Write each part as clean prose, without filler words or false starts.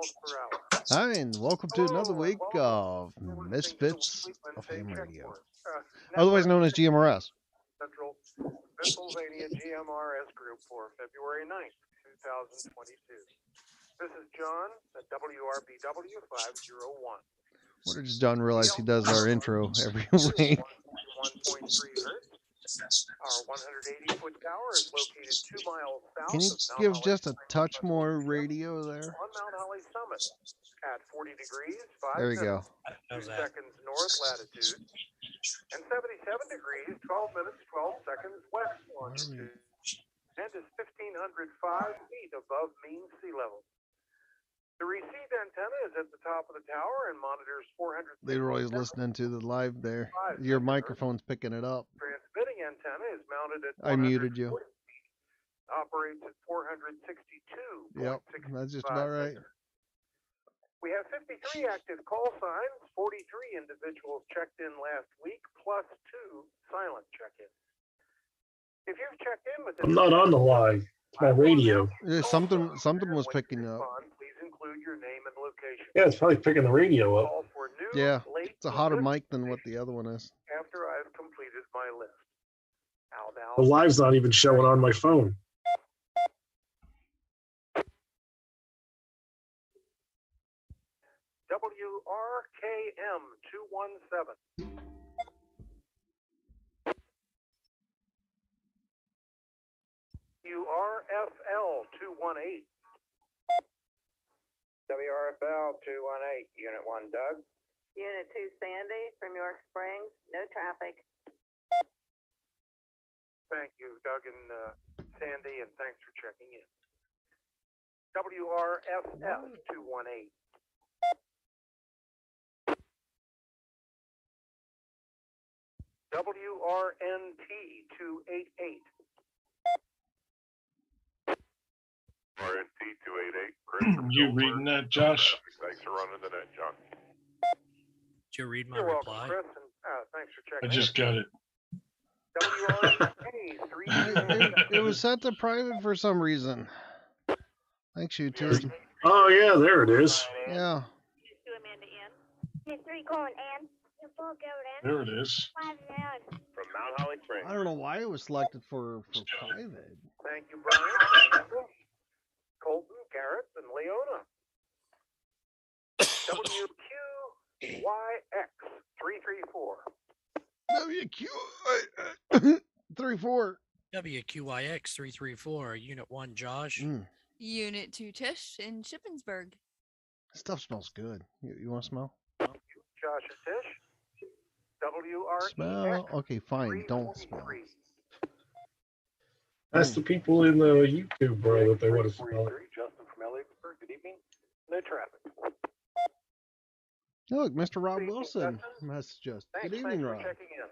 miles per hour. Hi, and welcome to another week of Misfits of Ham Radio, otherwise known as GMRS. Central Pennsylvania GMRS Group for February 9th, 2022. This is John at WRBW 501. What did John realize he does our intro every week? 1.3 hertz. Our 180-foot tower is located 2 miles south Can you of Mount give Holly just a touch more radio there? on Mount Holly Summit at 40 degrees, 5 There we go. 2 seconds north latitude, and 77 degrees, 12 minutes, 12 seconds west longitude, and is 1,505 feet above mean sea level. The receive antenna is at the top of the tower and monitors 400. Leroy's listening to the live there. Your microphone's picking it up. Transmitting antenna is mounted at I muted you. Operates at 462. Yep, that's just about right. We have 53 active call signs, 43 individuals checked in last week, plus 2 silent check-ins. If you've checked in with I'm not on the line. It's my radio. Yeah, something was picking up. Please include your name and location. Yeah, it's probably picking the radio up. Yeah, it's a hotter mic than what the other one is. After I've completed my list. The live's not even showing on my phone. WRKM 217. WRFL 218. WRFL 218, Unit 1, Doug. Unit 2, Sandy, from York Springs. No traffic. Thank you, Doug and Sandy, and thanks for checking in. WRFF 218. WRNT 288. RNT 288. You reading that, Josh? Thanks for running the net, John. Did you read my You're reply? welcome, Chris, and thanks for I checking just got it. WRNT 3. It was set to private for some reason. Thanks, you two. Oh, yeah, there it is. Yeah. Just do Amanda in. Hit 3 going and. Your 4 go in. There it is. 5 down. From Mount Holly Springs. I don't know why it was selected for private. Thank you, Brian, Colton, Garrett, and Leona. WQYX 334. WQ 34. WQYX 334, Unit 1, Josh. Unit 2, Tish in Shippensburg. Stuff smells good. You want to smell? Josh and Tish. WREX. Smell? Okay, fine. Don't smell. That's the people in the YouTube, bro, that they want to smell it. Justin from Elliotsburg. Good evening. No traffic. Look, Mr. Rob Wilson messaged us. Good evening, Rob. Checking in.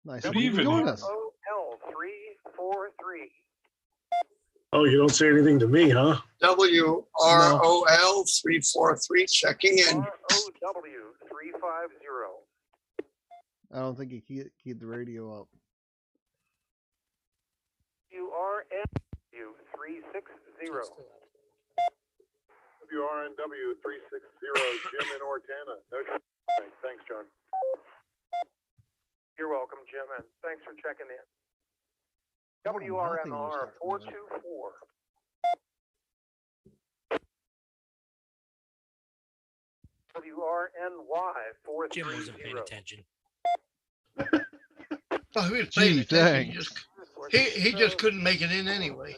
Nice Good to evening. join us. OL 343. Oh, you don't say anything to me, huh? WROL 343 checking in. ROW 350. I don't think he keyed the radio up. WRNW 360. WRNW 360, Jim in Ortana. No traffic. Thanks, John. You're welcome, Jim, and thanks for checking in. WRMR 424. WRNY 430. Jim wasn't paying attention. Oh, he was paying Gee, attention. thanks. He just couldn't make it in anyway.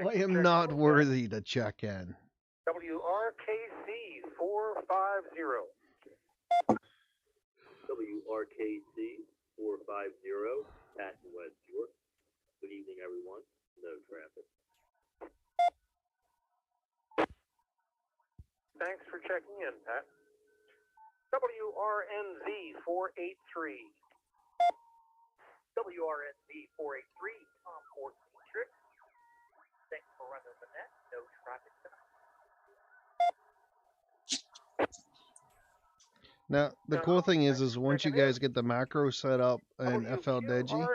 I am not worthy to check in. WRKC 450. WRKC 450, Pat in West York. Good evening, everyone. No traffic. Thanks for checking in, Pat. WRNZ 483. WRNZ 483, Tom Ford Trick. Thanks for running the net. No traffic tonight. Now, the cool thing is once you guys get the macro set up in FL Digi,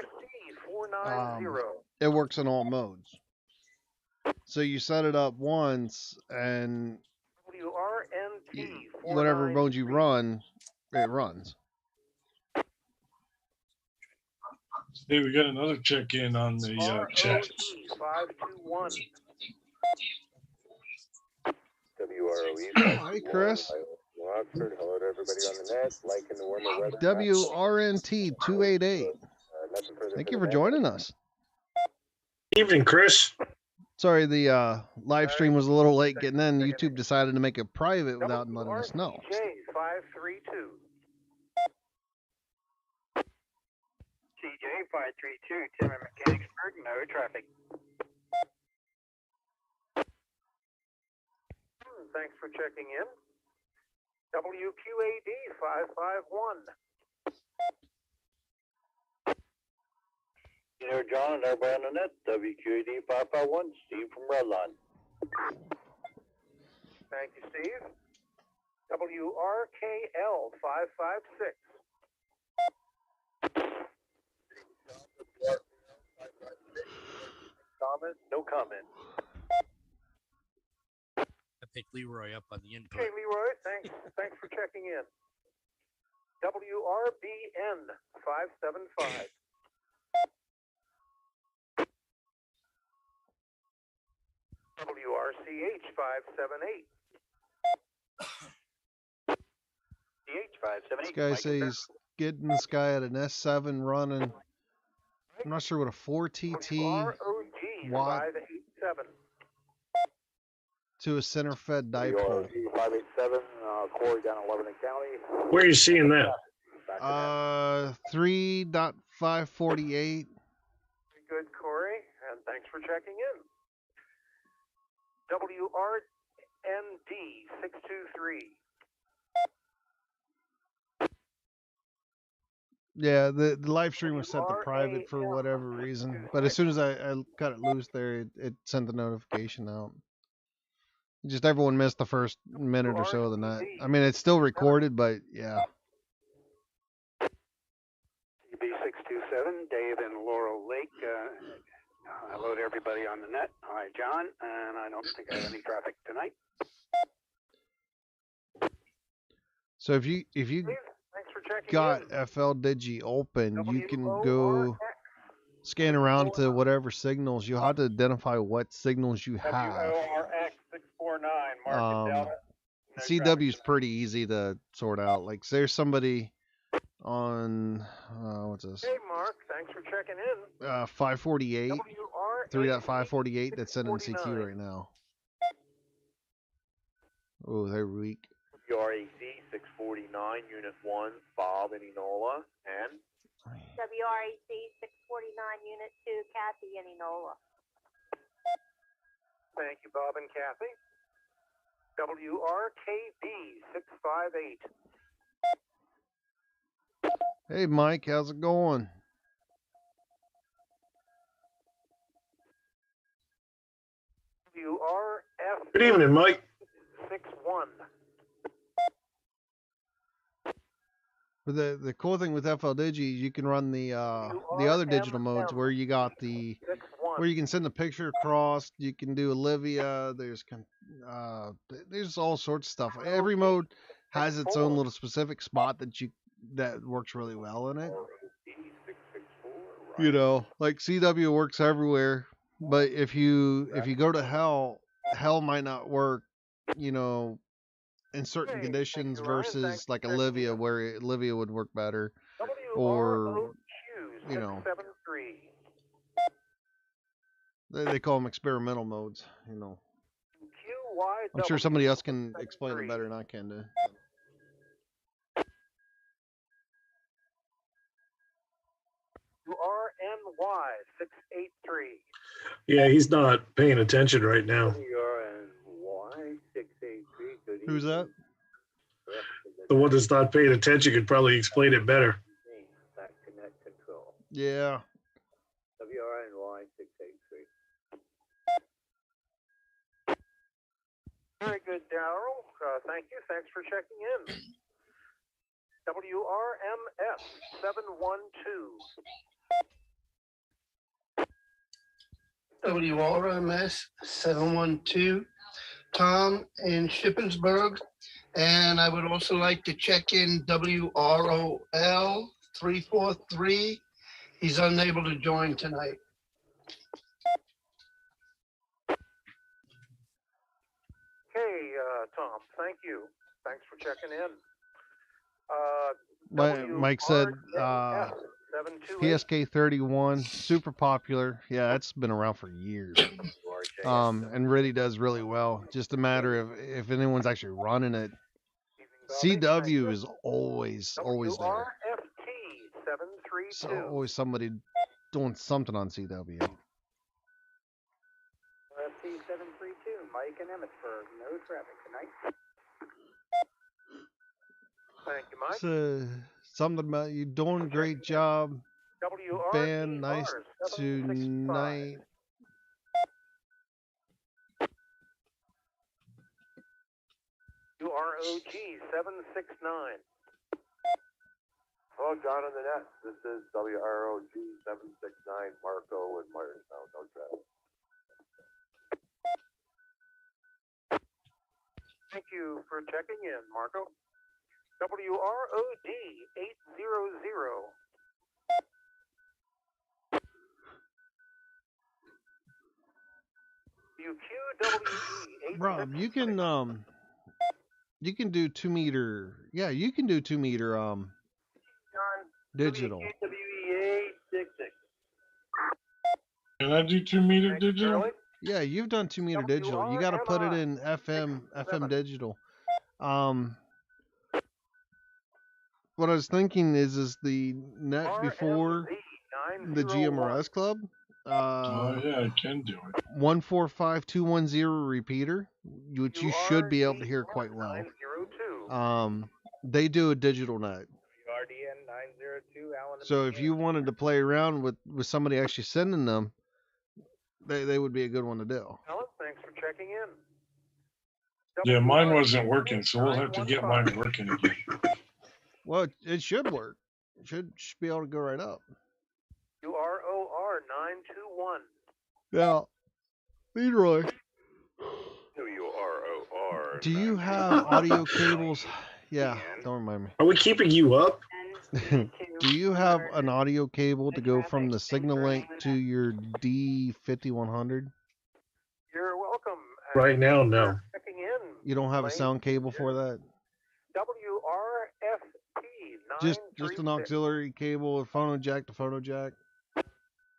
it works in all modes. So you set it up once, and WRNT whatever mode you run, it runs. Hey, we got another check-in on the chat. 521. WROE. Hi, Chris. Oxford. Hello to everybody on the net. Liking the warmer weather. WRNT 288. Nothing further Thank for you the for net. joining us. Evening, Chris. Sorry, the live stream was a little late getting in. YouTube decided to make it private without letting us know. WRTJ 532. CJ 532. Tim and Mechanicsburg. No traffic. Thanks for checking in. WQAD 551. You know, John and everybody on the net. WQAD 551. Steve from Redline. Thank you, Steve. WRKL 556. Comment? No comment. I picked Leroy up on the input. Okay, Leroy, thanks for checking in. WRBN 575. WRCH 578. CH 578. This guy says he's getting this guy at an S7 running. I'm not sure what a 4TT WROG watt 587. to a center fed dipole. 587. Corey down 11 County. Where are you seeing that? 3.548. Good, Corey, and thanks for checking in. WRND 623. Yeah, the live stream was set to private for whatever reason, but as soon as I cut it loose there, it sent the notification out. Just everyone missed the first minute or so of the night. I mean, it's still recorded, but yeah. CB627, Dave in Laurel Lake. Hello to everybody on the net. Hi, John, and I don't think I have any traffic tonight. So if you got FL Digi open, you can go scan around to whatever signals. You'll have to identify what signals you have. WORX 649, Market Delta. CW is pretty easy to sort out. Like, there's somebody on what's this? Hey, Mark, thanks for checking in. 548, 3.548 that's sending CQ right now. Oh, they're weak. WRAC 649, Unit 1, Bob in Enola, and WRAC 649, Unit 2, Kathy in Enola. Thank you, Bob and Kathy. WRKB 658. Hey, Mike, how's it going? WRF. Good evening, Mike. 61. But the cool thing with FL Digi, you can run the other digital modes where you got where you can send the picture across. You can do Olivia. There's all sorts of stuff. Every mode has its own little specific spot that works really well in it. You know, like CW works everywhere, but if you go to hell might not work. You know, in certain conditions versus like Olivia, where Olivia would work better, or you know, they call them experimental modes. You know, I'm sure somebody else can explain it better than I can do. RNY 683. Yeah, he's not paying attention right now. WRNY 683. Who's that? The one that's not paying attention could probably explain it better. Back to net control. Yeah. WRNY 683. Very good, Darrell. Thank you. Thanks for checking in. WRMS 712. WRMS 712, Tom in Shippensburg. And I would also like to check in WROL 343. He's unable to join tonight. Okay, Tom, thank you. Thanks for checking in. Mike said WRNF 728. PSK 31, super popular. Yeah, it's been around for years. And really does really well. Just a matter of if anyone's actually running it. CW is always there. WRFT 732. So always somebody doing something on CW. FT 732, Mike in Emmitsburg. No traffic tonight. Thank you, Mike. So, something about you doing a great job. Ben, nice tonight. WROG 769. Hello, John on the net. This is WROG 769, Marco in Myerstown. No traffic. Thank you for checking in, Marco. WROD 800. UQWE 8. Rob, you can do 2 meter. Yeah, you can do 2 meter digital. Can I do 2 meter digital? Yeah, you've done 2 meter digital. You got to put it in FM digital. What I was thinking is the net before the GMRS club. Oh yeah, I can do it. 145210 repeater, which you should be able to hear quite well. They do a digital net. So if you wanted to play around with somebody actually sending them, they would be a good one to do. Alan, thanks for checking in. Yeah, mine wasn't working, so we'll have to get mine working again. Well, it should work. It should be able to go right up. WROR 921. Now, Leroy, WROR. do you have audio cables? Yeah, don't remind me. Are we keeping you up? Do you have an audio cable to go from the signal link to your D5100? You're welcome. Right now, no. Checking in. You don't have a sound cable for that? WRFT 'Just an auxiliary cable, a phono jack to phono jack?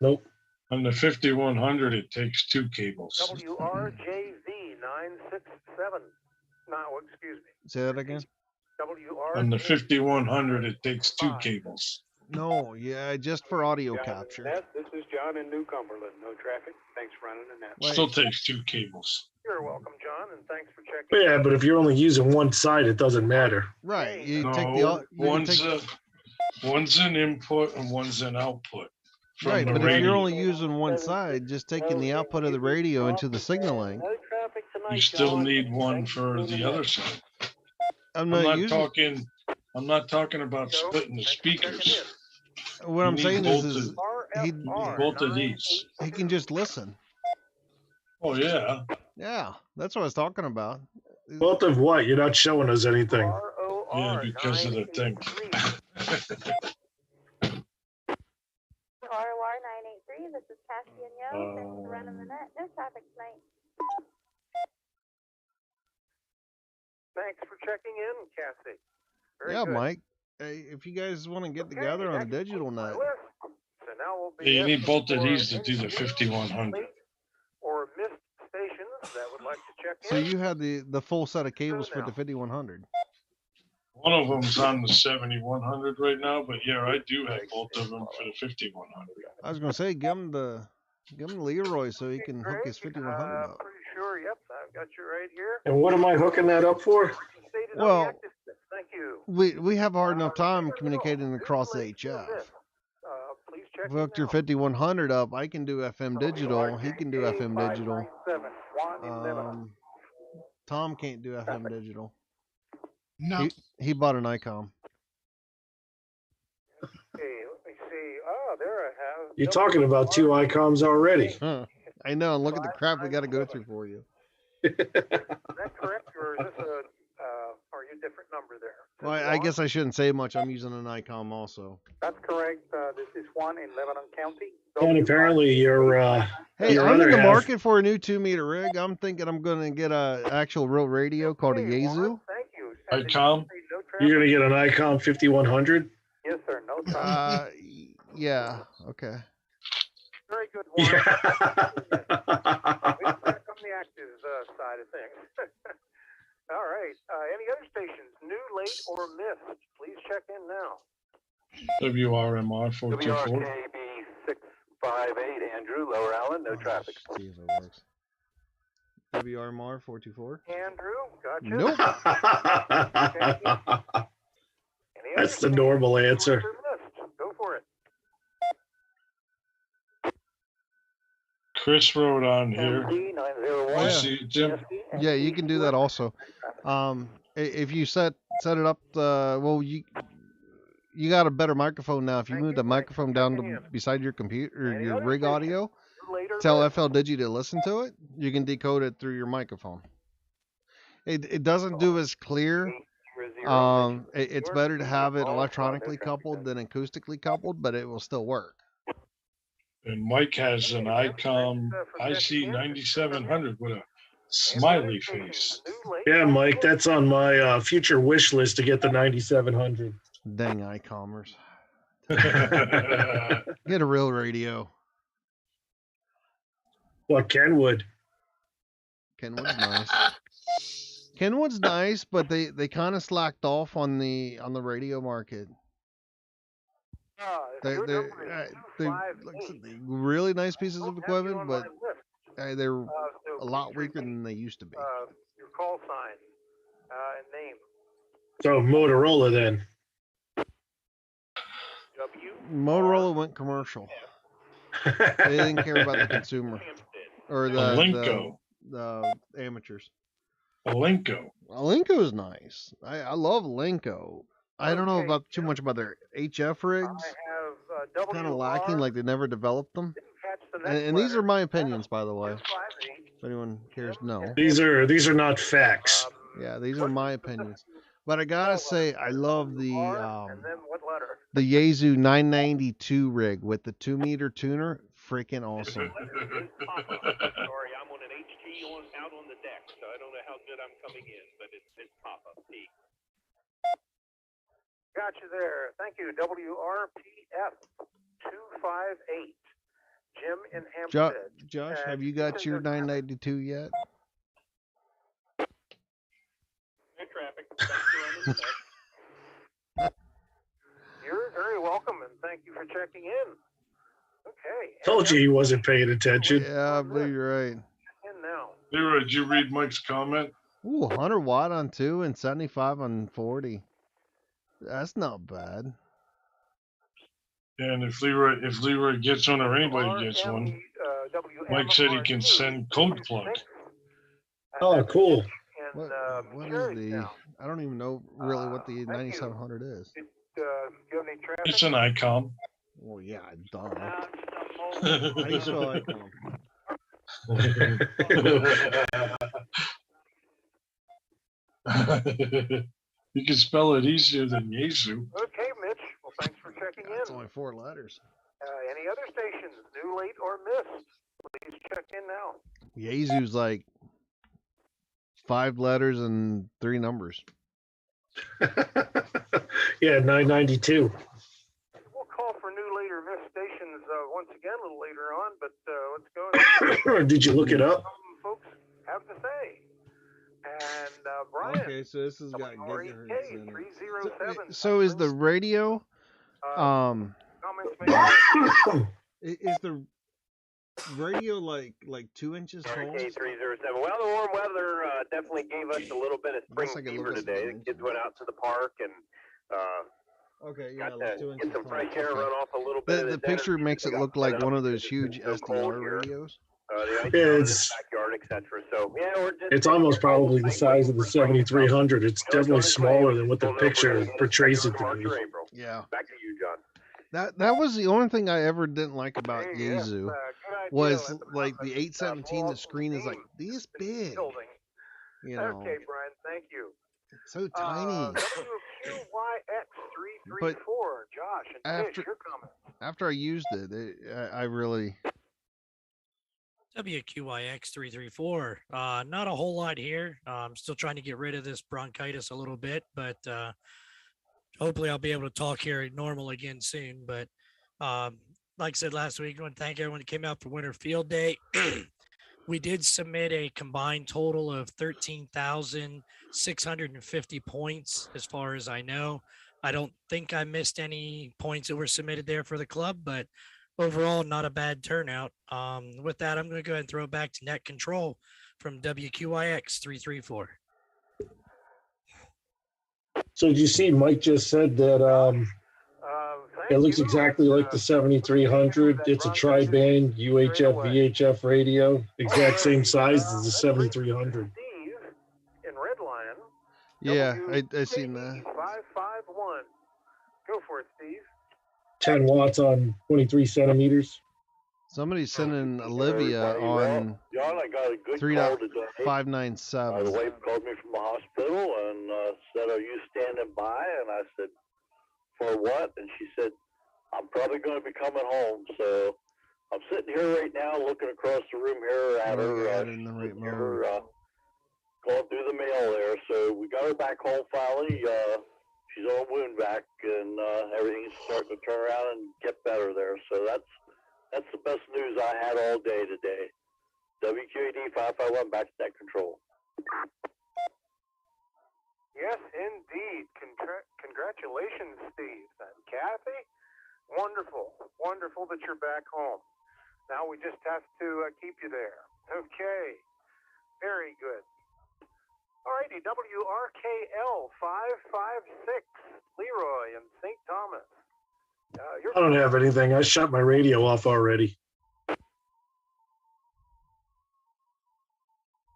Nope. On the 5100, it takes 2 cables. WRJV 967. No, excuse me. Say that again? On the 5100, it takes 2 cables. No, yeah, just for audio capture. This is John in New Cumberland. No traffic. Thanks for running the net. Still takes 2 cables. You're welcome, John, and thanks for checking in. Yeah, but if you're only using one side, it doesn't matter. Right. You No, take the one's an input and one's an output. Right, the but if radio. you're only using one side, just taking the output of the radio into the signal link. You still need one for the other side. I'm not talking about Joe, splitting the thanks for checking speakers. What I'm You saying need is he Both of these. can just listen. Oh yeah. Yeah, that's what I was talking about. Both of what? You're not showing us anything. ROR Yeah, because of the thing. ROR 983, this is Cassie and Yo. Thanks for running the net. No traffic tonight. Thanks for checking in, Cassie. Very Yeah, good. Mike. Hey, if you guys want to get together on a digital net, So now we'll be Yeah, you need both of these to do the 5100. or missed stations that would like to check so in. you have the full set of cables for the 5100. One of them's on the 7100 right now, but yeah, I do have both of them for the 5100. I was gonna say give him the Leroy so he can hook his Great. 5100 up. Pretty sure, yep, I've got you right here. And what am I hooking that up for? Stated on Well, the active list. Thank you. We have a hard enough time communicating across the HF. Please check If we hooked your 5100 up, I can do FM digital. He can do FM digital. Tom can't do FM digital. No. He bought an Icom. Okay, let me see. Oh, there I have. You're talking about 2 Icoms already. Huh. I know. And look at the crap we got to go through for you. Is that correct, or is this are you a different number there? Well, I guess I shouldn't say much. I'm using an Icom also. That's correct. This is Juan in Lebanon County. And apparently your Hey, your I'm other in the half- market for a new 2-meter rig. I'm thinking I'm going to get a actual real radio called a Yaesu. Thank you. Icom. You're gonna get an Icom 5100. Yes, sir. No trouble. Yeah. Okay. Very good, Juan. Yeah. We're back on the active side of things. All right. Any other stations, new, late, or missed? Please check in now. WRMR 424. WRKB 658, Andrew, Lower Allen, no traffic. See if it works. WRMR 424. Andrew, gotcha. Nope. Any That's other the normal stations, answer. late or missed? Go for it. Chris wrote on here. Oh, yeah. See, Jim. Yeah, you can do that also. If you set it up, well, you got a better microphone now. If you move the microphone down to beside your computer or your rig audio, tell FL Digi to listen to it. You can decode it through your microphone. It doesn't do as clear. It's better to have it electronically coupled than acoustically coupled, but it will still work. And Mike has an Icom IC 9700 with a smiley face. Yeah, Mike, that's on my future wish list to get the 9700. Dang iCommerce. Get a real radio. What, Kenwood? Kenwood's nice. Kenwood's nice, but they kind of slacked off on the radio market. They're really nice pieces of equipment, but they're a lot weaker than they used to be. Your call sign and name. So Motorola then. Motorola went commercial. They didn't care about the consumer or the amateurs. Alinco. Alinco is nice. I love Alinco. I don't know about too much about their HF rigs. Kind of lacking, like they never developed them. And these are my opinions, by the way. If anyone cares to know. These are not facts. Yeah, these are my opinions. But I gotta say, I love the Yaesu 992 rig with the 2-meter tuner. Freaking awesome. Sorry, I'm on an HT out on the deck, so I don't know how good I'm coming in, but it's pop-up. Got you there. Thank you. WRPF 258. Jim in Hampstead. Josh, have you got your 992 yet? No traffic. You're very welcome, and thank you for checking in. Okay. Told you he wasn't paying attention. Yeah, I believe you're right. In now. Leroy, did you read Mike's comment? Ooh, 100 watt on 2 and 75 on 40. That's not bad. And if Leroy gets one or anybody gets one, Mike said he can send code plug. Oh, cool. What is the? I don't even know really what the 9700 is. It's an Icom. Well, yeah, duh. How do you spell Icom? You can spell it easier than Yaesu. Okay, Mitch. Well, thanks for checking in. It's only 4 letters. Any other stations, new, late, or missed? Please check in now. Yaesu's like 5 letters and 3 numbers. Yeah, 992. We'll call for new, late, or missed stations once again a little later on, but let's go. Did you look it up? Folks have to say. And Brian. Okay, so this has got gigahertz in it. 307. So is the radio is the radio like 2 inches tall? K307. Well, the warm weather definitely gave us a little bit of spring fever today. The kids went out to the park and okay, yeah, got like to 2 inches get some tall. fresh air, run off a little bit. The picture makes it look like one of those huge SDR radios. It's backyard, etc. So yeah, it's almost probably the size of the 7300. It's definitely smaller than what the picture portrays it to be. Yeah. Back to you, John. That was the only thing I ever didn't like about Hey, yes, Yaesu good idea. was Let them like have the it. 817. The Awesome screen is like team this big. building. You know, Okay, Brian, thank you. it's so tiny. WQYX334, Josh and Tish, your comments. After I used it, I really. WQYX334. Not a whole lot here. I'm still trying to get rid of this bronchitis a little bit, but hopefully I'll be able to talk here normal again soon. But like I said last week, I want to thank everyone who came out for Winter Field Day. We did submit a combined total of 13,650 points, as far as I know. I don't think I missed any points that were submitted there for the club, but overall, not a bad turnout. With that, I'm going to go ahead and throw it back to net control from WQIX 334. So did you see Mike just said that it looks exactly like the 7300. It's a tri-band UHF VHF radio, exact same size as the 7300. Steve in Red Lion. Yeah, I seen that. 551. Go for it, Steve. 10 watts on 23 centimeters. Somebody's sending Olivia on John, I got a good 3.597. The wife called me from the hospital and said, "Are you standing by?" And I said, "For what?" And she said, "I'm probably going to be coming home." So I'm sitting here right now looking across the room here at her. In the right mode. Going through the mail there. So we got her back home finally. She's on wound vac and everything's starting to turn around and get better there. So that's the best news I had all day today. WQAD 551 back to net control. Yes, indeed. Congratulations, Steve and Kathy. Wonderful. Wonderful that you're back home. Now we just have to keep you there. Okay. Very good. All righty, WRKL 556, Leroy in St. Thomas. I don't have anything. I shut my radio off already.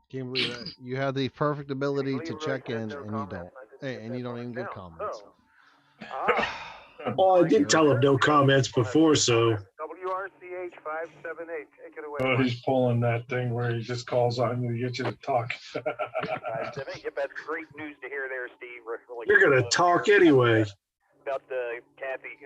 Can't believe that. You have the perfect ability to check in, and you don't. Hey, and you don't even give comments. Well, I did tell him no comments before, so. WRCH 578, take it away. Oh, he's pulling that thing where he just calls on you to get you to talk. Yep, that's great news to hear there, Steve. Really You're going to talk anyway. About Kathy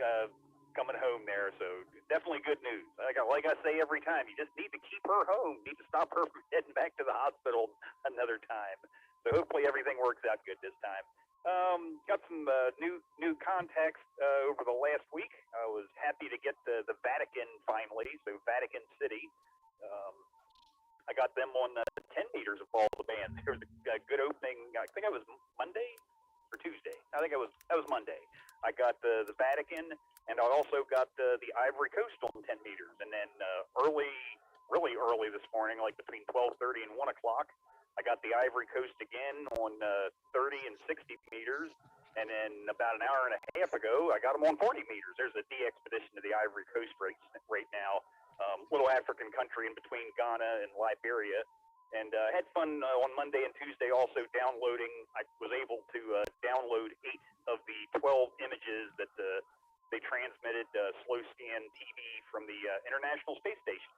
coming home there, so definitely good news. Like I say every time, you just need to keep her home. You need to stop her from heading back to the hospital another time. So hopefully everything works out good this time. Got some new contacts over the last week. I was happy to get the Vatican finally, so Vatican City. I got them on 10 meters of all the bands. There was a good opening. I think it was Monday or Tuesday. I think that was Monday. I got the Vatican, and I also got the Ivory Coast on 10 meters. And then really early this morning, like between 12:30 and 1 o'clock, I got the Ivory Coast again on 30 and 60 meters. And then about an hour and a half ago, I got them on 40 meters. There's a de-expedition to the Ivory Coast right now. Little African country in between Ghana and Liberia. And had fun on Monday and Tuesday also downloading. I was able to download 8 of the 12 images that they transmitted slow scan TV from the International Space Station.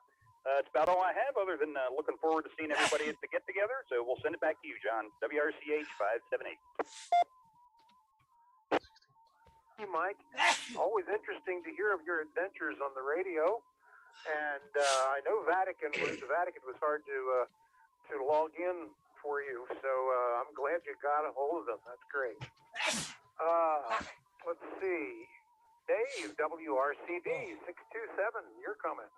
That's about all I have, other than looking forward to seeing everybody at the get-together. So we'll send it back to you, John. WRCH 578. Hey, Mike. Always interesting to hear of your adventures on the radio. And I know the Vatican was hard to log in for you. So I'm glad you got a hold of them. That's great. Let's see. Dave, WRCD 627, your comments.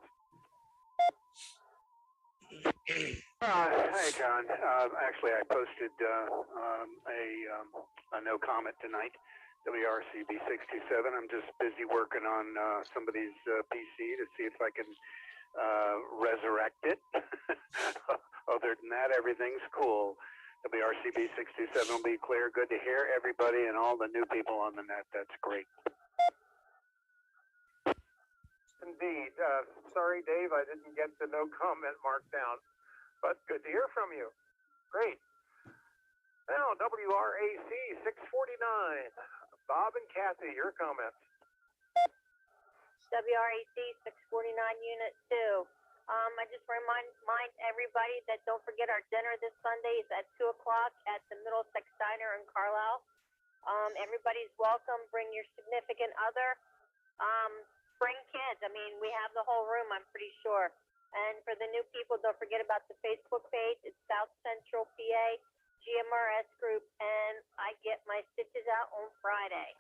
Hi, John. Actually, I posted a no comment tonight. WRCB 627. I'm just busy working on somebody's PC to see if I can resurrect it. Other than that, everything's cool. WRCB 627 will be clear. Good to hear everybody and all the new people on the net. That's great. Indeed. Sorry, Dave, I didn't get the no comment marked down, but good to hear from you. Great. Now, WRAC 649. Bob and Kathy, your comments. WRAC 649 Unit 2. I just remind everybody that don't forget our dinner this Sunday is at 2 o'clock at the Middlesex Diner in Carlisle. Everybody's welcome. Bring your significant other. Bring kids. I mean, we have the whole room, I'm pretty sure. And for the new people, don't forget about the Facebook page. It's South Central PA GMRS group, and I get my stitches out on Friday.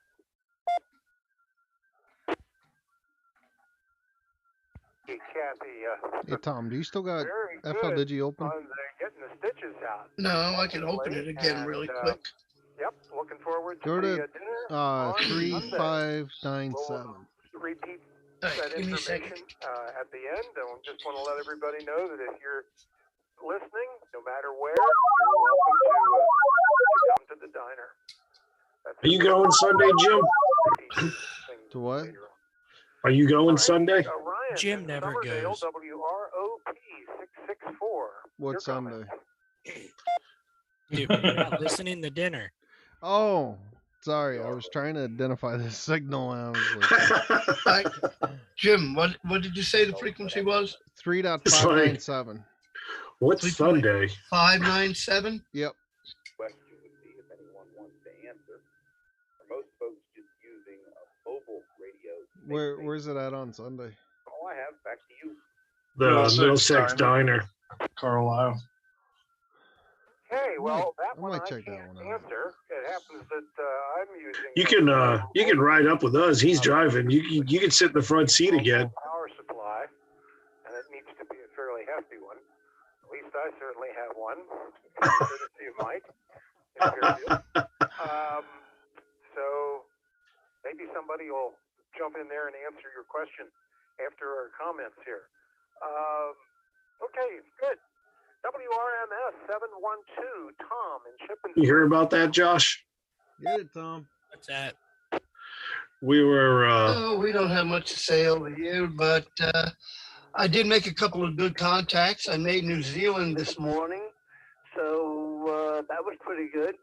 Hey, Kathy. Hey, Tom, do you still got Very FL good Digi open? on getting the stitches out. No, I can open it again really quick. Yep, looking forward to Go the to dinner on Sunday. 3597. We'll repeat All right, that give me a second. information at the end. And just want to let everybody know that if you're listening, no matter where, you're welcome to come to the diner. Are you going Sunday, Jim? To what? Are you going Sunday? Ryan Jim in never Summerdale, goes. WROP 664. What Your Sunday? comment. Dude, you're not listening to dinner. Oh, sorry. I was trying to identify the signal. And I was like, Jim, what did you say the frequency was? 3.597. What's Sunday? 597? Yep. Question would be if anyone wants to answer. For most folks just using a mobile radio. Where's it at on Sunday? All I have, back to you. The Middlesex Diner. Carlisle. Hey, well, that I one might I check that can't one out. answer. It happens that I'm using. You can ride up with us. He's driving. You can sit in the front seat again. Power supply, and it needs to be a fairly hefty one. At least I certainly have one. Courtesy of Mike. So maybe somebody will jump in there and answer your question after our comments here. Okay, good. WRMS 712, Tom in Shippensburg. You hear about that, Josh? Get it, Tom. What's that? We were. Oh, we don't have much to say over here, but I did make a couple of good contacts. I made New Zealand this morning, so that was pretty good.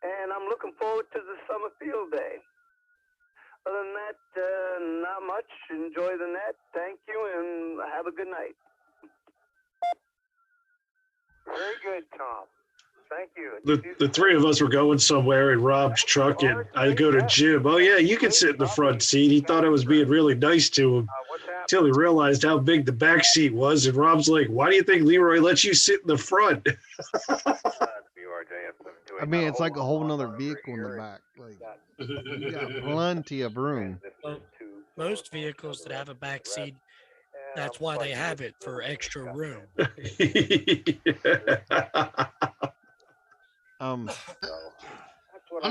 And I'm looking forward to the summer field day. Other than that, not much. Enjoy the net. Thank you, and have a good night. Very good, Tom. Thank you. The three of us were going somewhere in Rob's truck, and I go to Jim. Oh yeah, you can sit in the front seat. He thought I was being really nice to him until he realized how big the back seat was. And Rob's like, "Why do you think Leroy lets you sit in the front?" I mean, it's like a whole nother vehicle in the back. Like, you got plenty of room. Well, most vehicles that have a back seat, that's why they have it, for extra room. I'm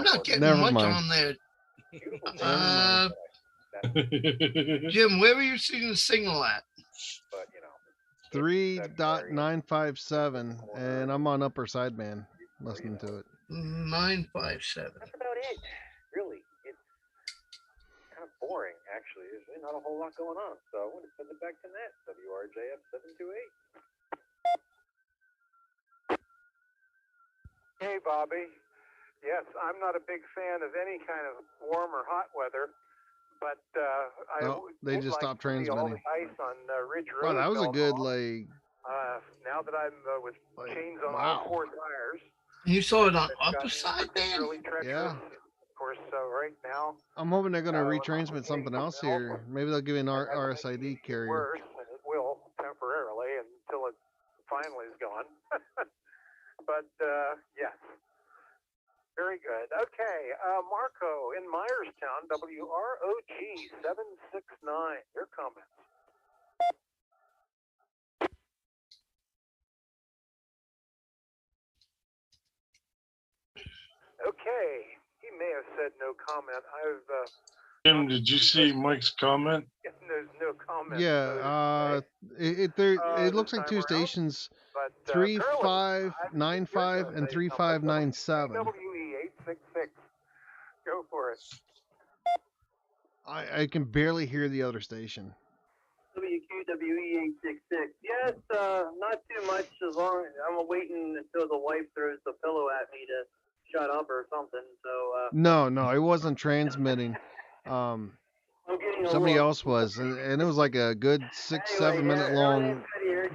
not getting Never much mind. on there. Jim, where were you seeing the signal at? 3.957, and I'm on upper sideband listening to it. 957. That's about it. Really, it's kind of boring, actually. There's really not a whole lot going on. So I want to send it back to Nat, WRJF 728. Hey, Bobby. Yes, I'm not a big fan of any kind of warm or hot weather, but They just stopped transmitting. Ice on Ridge Road. Wow, that was a going good, on. like, Now that I'm with chains on wow. all four tires. You saw it on it's upper gotten side, Dan? really treacherous. Yeah. Of course, right now. I'm hoping they're going to retransmit something else here. Maybe they'll give you an RSID carrier. Worse, and it will temporarily until it finally is gone. But yes, very good. Okay, Marco in Myerstown, WROG 769. Your comments. Okay, he may have said no comment. Jim, did you see Mike's comment? There's no comment. Yeah, it looks like two stations, 3595 and 3597. WE866. Go for it. I can barely hear the other station. WQWE866. Yes, not too much, as long as I'm waiting until the wife throws the pillow at me to shut up or something. So No, it wasn't transmitting. I'm getting somebody else was, and it was like a good 6-7 minute long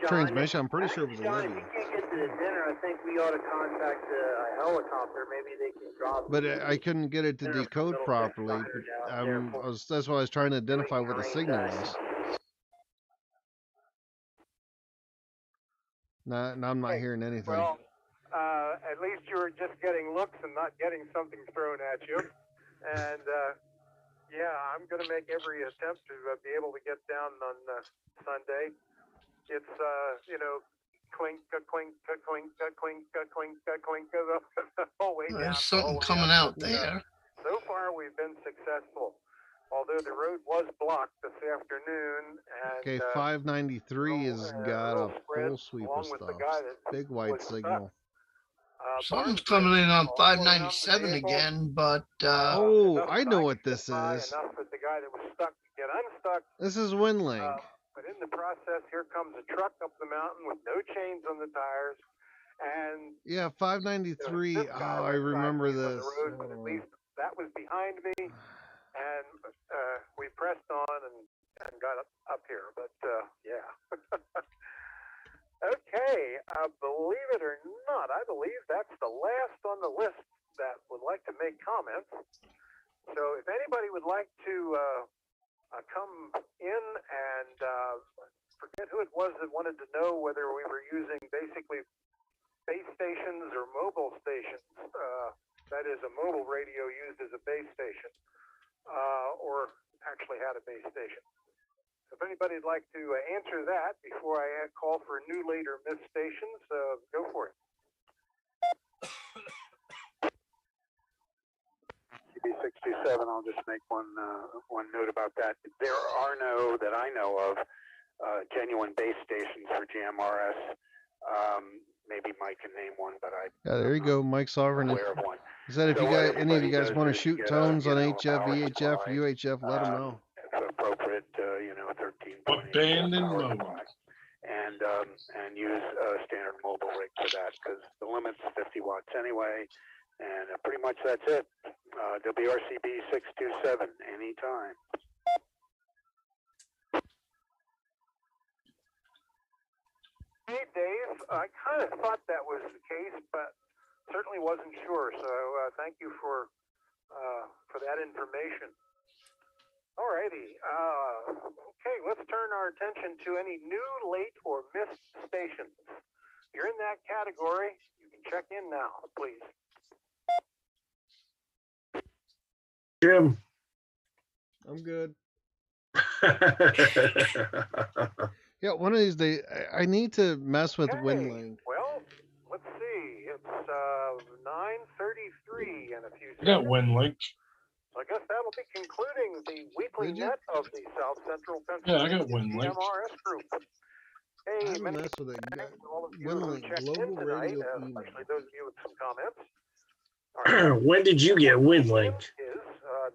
transmission. I'm pretty sure it was John, if Olivia. you can't get to the dinner, I think we ought to contact a helicopter. Maybe they can drop. But I couldn't get it to decode properly. But that's what I was trying to identify what the signal was. Now I'm not hearing anything. Well, at least you were just getting looks and not getting something thrown at you. And yeah, I'm going to make every attempt to be able to get down on Sunday. It's clink, clink, clink, clink, clink, clink, the whole way down. There's something coming out there. So far, we've been successful. Although the road was blocked this afternoon. And, okay, 593 has got a full sweep of stuff. Big white signal. Something's coming in on 597 again, but oh, I know what this is. Enough for the guy that was stuck to get unstuck. This is WinLink. But in the process, here comes a truck up the mountain with no chains on the tires. And yeah, 593. Oh, I remember this. Road, but at least that was behind me, and we pressed on and got up here. But yeah. Okay, believe it or not, I believe that's the last on the list that would like to make comments. So if anybody would like to come in and forget who it was that wanted to know whether we were using basically base stations or mobile stations, that is a mobile radio used as a base station, or actually had a base station. If anybody'd like to answer that before I call for new, late, or missed stations, go for it. CB627, I'll just make one note about that. There are no, that I know of, genuine base stations for GMRS. Maybe Mike can name one, but yeah, there you go, Mike Sovereign. He said if you guys, any of you guys want to shoot tones on HF, VHF, UHF, let them know. It's appropriate, 13. What band in mode? And use a standard mobile rig for that, because the limit's 50 watts anyway, and pretty much that's it. WRCB 627 anytime. Hey, Dave, I kind of thought that was the case, but certainly wasn't sure. So thank you for that information. All righty. Okay, let's turn our attention to any new, late, or missed stations. If you're in that category, you can check in now, please. Jim. I'm good. Yeah, one of these days, I need to mess with WinLink. Well, let's see. It's 9:33 in a few seconds. I got WinLink. I guess that'll be concluding the weekly net of the South Central Yeah, I Pennsylvania got WinLink. GMRS group. Hey, I many mess with it. thanks to all of you who WinLink, checked global in tonight, radio email. especially those of you with some comments. When did you get WinLink? Is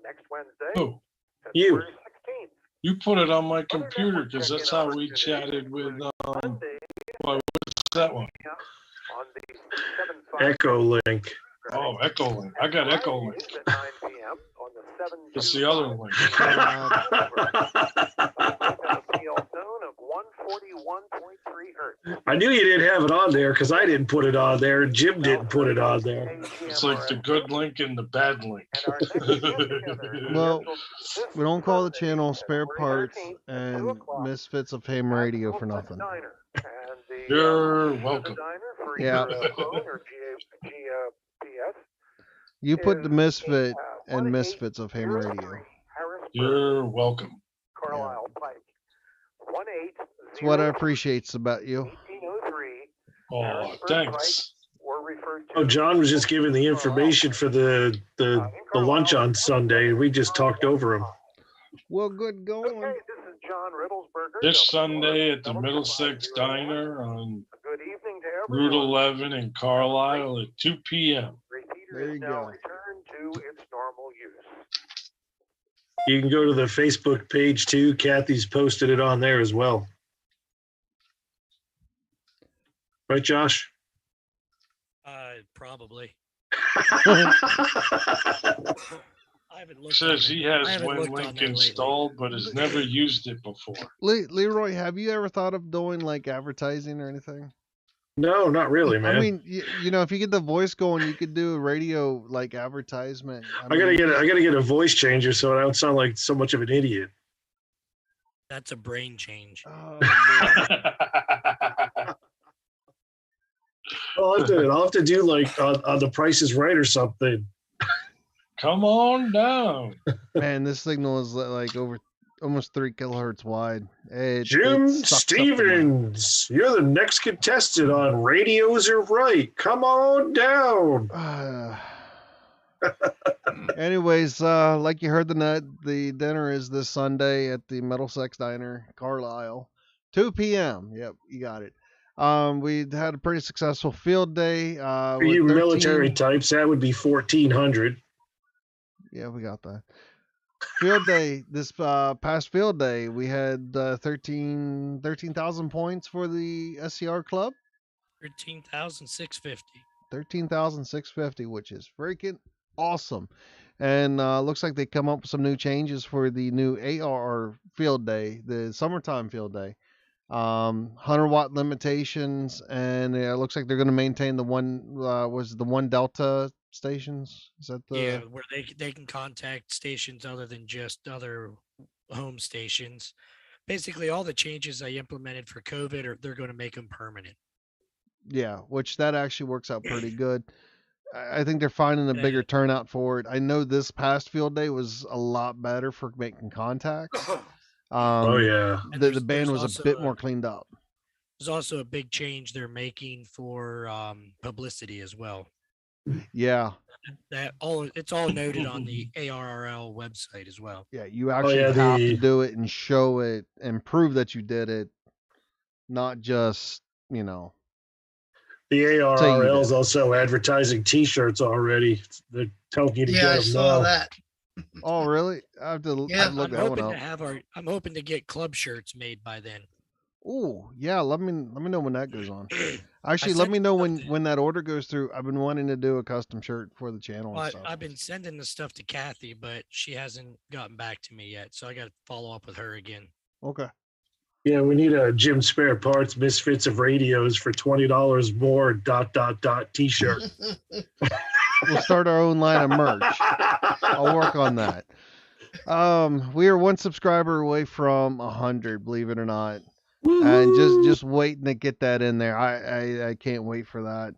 next Wednesday, Oh, February you. 16th. You put it on my computer because that's how we chatted with, what's that one? On the 7-5 Echo Link. Oh, Echo Link. I got Echo Link. at 9 p.m. on the 7 It's the other link. zone of 141.3 hertz. I knew you didn't have it on there because I didn't put it on there. Jim didn't put it on there. It's like the good link and the bad link. Well, we don't call the channel Spare Parts and Misfits of Fame Radio for nothing. You're welcome. Yeah. You put the Misfit and Misfits of Fame Radio. You're welcome. Carlisle Pike. 18. It's what I appreciate about you. 1803. Oh, thanks. Oh, John was just giving the information for the lunch on Sunday. We just talked over him. Well, good going. Okay, this is John Riddlesberger. This Sunday at the Middlesex Diner on Good evening to Route everyone. 11 in Carlisle at 2 p.m. There you Now go. return to its normal use. You can go to the Facebook page too. Kathy's posted it on there as well. Right, Josh? Probably. I haven't looked Says on he it. I has haven't looked on WinLink that lately. installed, but has never used it before. Leroy, have you ever thought of doing like advertising or anything? No, not really, man. I mean, you know, if you get the voice going, you could do a radio like advertisement. I gotta get a voice changer so I don't sound like so much of an idiot. That's a brain change. Oh, I'll have to do like on The Price is Right or something. Come on down. man, this signal is like over almost 3 kilohertz wide. Jim it sucks up the Stevens, you're the next contestant on Radios Are Right. Come on down. Anyways, like you heard the dinner is this Sunday at the Middlesex Diner, Carlisle, 2 p.m. Yep, you got it. We had a pretty successful field day. For you military types, that would be 1,400. Yeah, we got that. Field day, this past field day, we had 13,000 points for the SCR club. 13,650. 13,650, which is freaking awesome. And looks like they come up with some new changes for the new AR field day, the summertime field day. 100-watt limitations, and it looks like they're going to maintain the one Delta stations. Is that the where they can contact stations other than just other home stations. Basically, all the changes they implemented for COVID they're going to make them permanent. Yeah, which that actually works out pretty good. I think they're finding a bigger turnout for it. I know this past field day was a lot better for making contact. Oh yeah, the band was a bit more cleaned up. There's also a big change they're making for publicity as well. Yeah, it's all noted on the ARRL website as well. Yeah, you actually have to do it and show it and prove that you did it, not just The ARRL is also advertising T-shirts already. They're telling you to get them. Yeah, I saw that. Oh, really? I have to look that one up. I'm hoping to get club shirts made by then. Oh, yeah. Let me know when that goes on. Actually, let me know when that order goes through. I've been wanting to do a custom shirt for the channel and stuff. I've been sending the stuff to Kathy, but she hasn't gotten back to me yet, so I got to follow up with her again. Okay. Yeah, we need a Jim Spare Parts Misfits of Radios for $20 more. ... T-shirt. We'll start our own line of merch. I'll work on that. We are one subscriber away from 100, believe it or not. Woo-hoo! And just waiting to get that in there. I can't wait for that.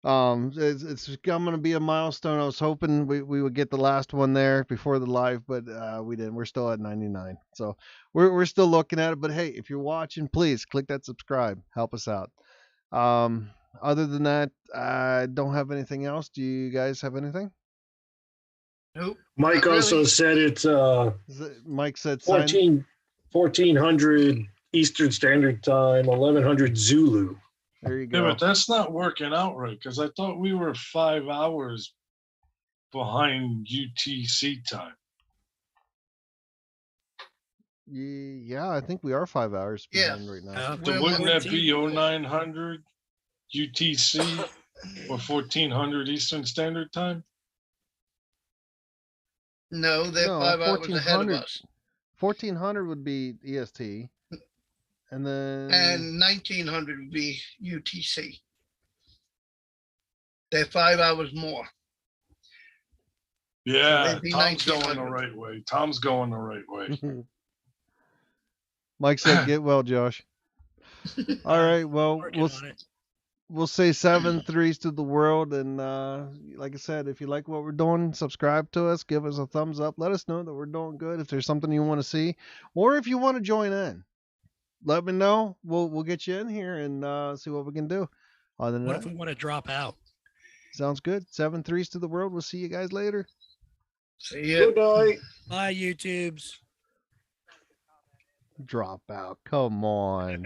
It's going to be a milestone. I was hoping we would get the last one there before the live, but we didn't. We're still at 99. So we're still looking at it. But hey, if you're watching, please click that subscribe. Help us out. Other than that, I don't have anything else. Do you guys have anything? Nope. Mike also said it's Mike said 1400 Eastern Standard Time, 1100 Zulu. There you go. Yeah, but that's not working out right because I thought we were 5 hours behind UTC time. Yeah, I think we are 5 hours behind right now. So wouldn't that be 0900 UTC or 1400 Eastern Standard Time? No, they're 5 hours ahead of us. 1400 would be EST. And then 1900 would be UTC. They're 5 hours more. Yeah, So Tom's going the right way. Tom's going the right way. Mike said, "Get well, Josh." All right, well, we'll say 7 threes to the world, and like I said, if you like what we're doing, subscribe to us, give us a thumbs up, let us know that we're doing good. If there's something you want to see, or if you want to join in, let me know. We'll get you in here and see what we can do. Other than What that, if we want to drop out? Sounds good. 7 threes to the world. We'll see you guys later. See you. Good night. Bye, YouTubes. Drop out. Come on.